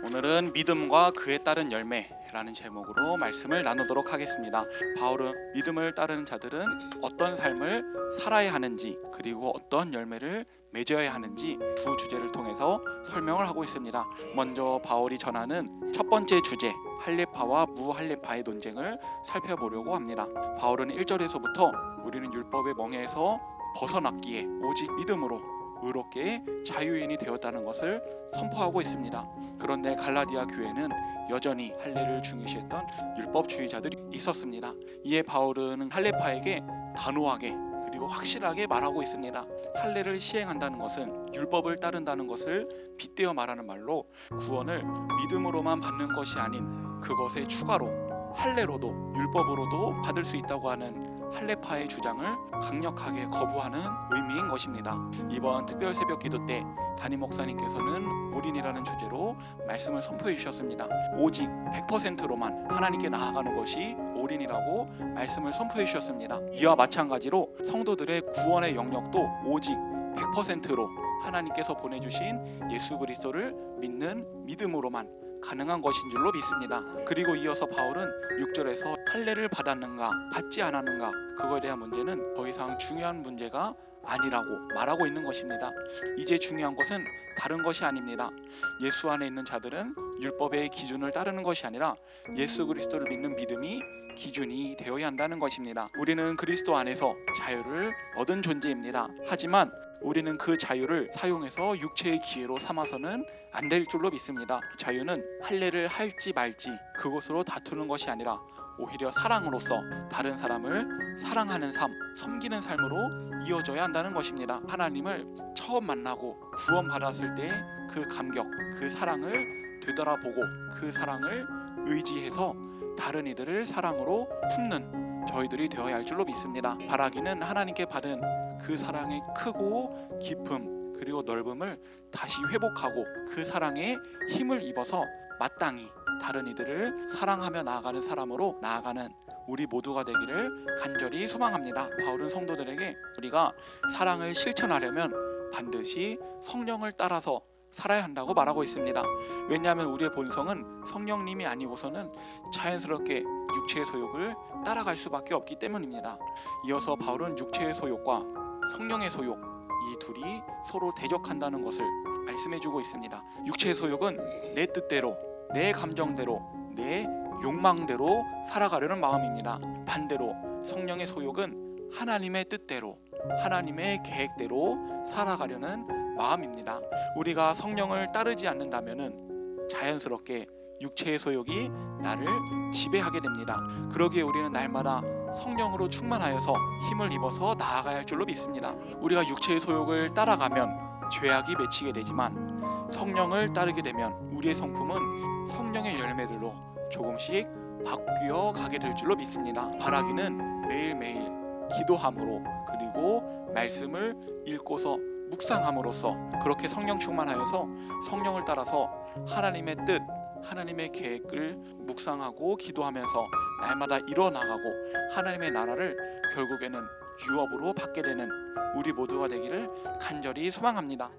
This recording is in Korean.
오늘은 믿음과 그에 따른 열매라는 제목으로 말씀을 나누도록 하겠습니다. 바울은 믿음을 따르는 자들은 어떤 삶을 살아야 하는지, 그리고 어떤 열매를 맺어야 하는지 두 주제를 통해서 설명을 하고 있습니다. 먼저 바울이 전하는 첫 번째 주제, 할례파와 무할례파의 논쟁을 살펴보려고 합니다. 바울은 1절에서부터 우리는 율법의 멍에에서 벗어났기에 오직 믿음으로 의롭게 자유인이 되었다는 것을 선포하고 있습니다. 그런데 갈라디아 교회는 여전히 할례를 중요시했던 율법주의자들이 있었습니다. 이에 바울은 할례파에게 단호하게 그리고 확실하게 말하고 있습니다. 할례를 시행한다는 것은 율법을 따른다는 것을 빗대어 말하는 말로 구원을 믿음으로만 받는 것이 아닌 그것에 추가로 할례로도 율법으로도 받을 수 있다고 하는 할례파의 주장을 강력하게 거부하는 의미인 것입니다. 이번 특별 새벽 기도 때 담임 목사님께서는 올인이라는 주제로 말씀을 선포해 주셨습니다. 오직 100%로만 하나님께 나아가는 것이 올인이라고 말씀을 선포해 주셨습니다. 이와 마찬가지로 성도들의 구원의 영역도 오직 100%로 하나님께서 보내주신 예수 그리스도를 믿는 믿음으로만 가능한 것인 줄로 믿습니다. 그리고 이어서 바울은 6절에서 할례를 받았는가 받지 않았는가 그거에 대한 문제는 더 이상 중요한 문제가 아니라고 말하고 있는 것입니다. 이제 중요한 것은 다른 것이 아닙니다. 예수 안에 있는 자들은 율법의 기준을 따르는 것이 아니라 예수 그리스도를 믿는 믿음이 기준이 되어야 한다는 것입니다. 우리는 그리스도 안에서 자유를 얻은 존재입니다. 하지만 우리는 그 자유를 사용해서 육체의 기회로 삼아서는 안 될 줄로 믿습니다. 자유는 할례를 할지 말지 그것으로 다투는 것이 아니라 오히려 사랑으로서 다른 사람을 사랑하는 삶, 섬기는 삶으로 이어져야 한다는 것입니다. 하나님을 처음 만나고 구원받았을 때의 그 감격, 그 사랑을 되돌아보고 그 사랑을 의지해서 다른 이들을 사랑으로 품는 저희들이 되어야 할 줄로 믿습니다. 바라기는 하나님께 받은 그 사랑의 크고 깊음 그리고 넓음을 다시 회복하고 그 사랑에 힘을 입어서 마땅히 다른 이들을 사랑하며 나아가는 사람으로 나아가는 우리 모두가 되기를 간절히 소망합니다. 바울은 성도들에게 우리가 사랑을 실천하려면 반드시 성령을 따라서 살아야 한다고 말하고 있습니다. 왜냐하면 우리의 본성은 성령님이 아니고서는 자연스럽게 육체의 소욕을 따라갈 수밖에 없기 때문입니다. 이어서 바울은 육체의 소욕과 성령의 소욕 이 둘이 서로 대적한다는 것을 말씀해주고 있습니다. 육체의 소욕은 내 뜻대로, 내 감정대로, 내 욕망대로 살아가려는 마음입니다. 반대로 성령의 소욕은 하나님의 뜻대로, 하나님의 계획대로 살아가려는 마음입니다. 우리가 성령을 따르지 않는다면은 자연스럽게 육체의 소욕이 나를 지배하게 됩니다. 그러기에 우리는 날마다 성령으로 충만하여서 힘을 입어서 나아가야 할 줄로 믿습니다. 우리가 육체의 소욕을 따라가면 죄악이 맺히게 되지만 성령을 따르게 되면 우리의 성품은 성령의 열매들로 조금씩 바뀌어 가게 될 줄로 믿습니다. 바라기는 매일매일 기도함으로 그리고 말씀을 읽고서 묵상함으로써 그렇게 성령 충만하여서 성령을 따라서 하나님의 뜻 하나님의 계획을 묵상하고 기도하면서 날마다 이뤄나가고 하나님의 나라를 결국에는 유업으로 받게 되는 우리 모두가 되기를 간절히 소망합니다.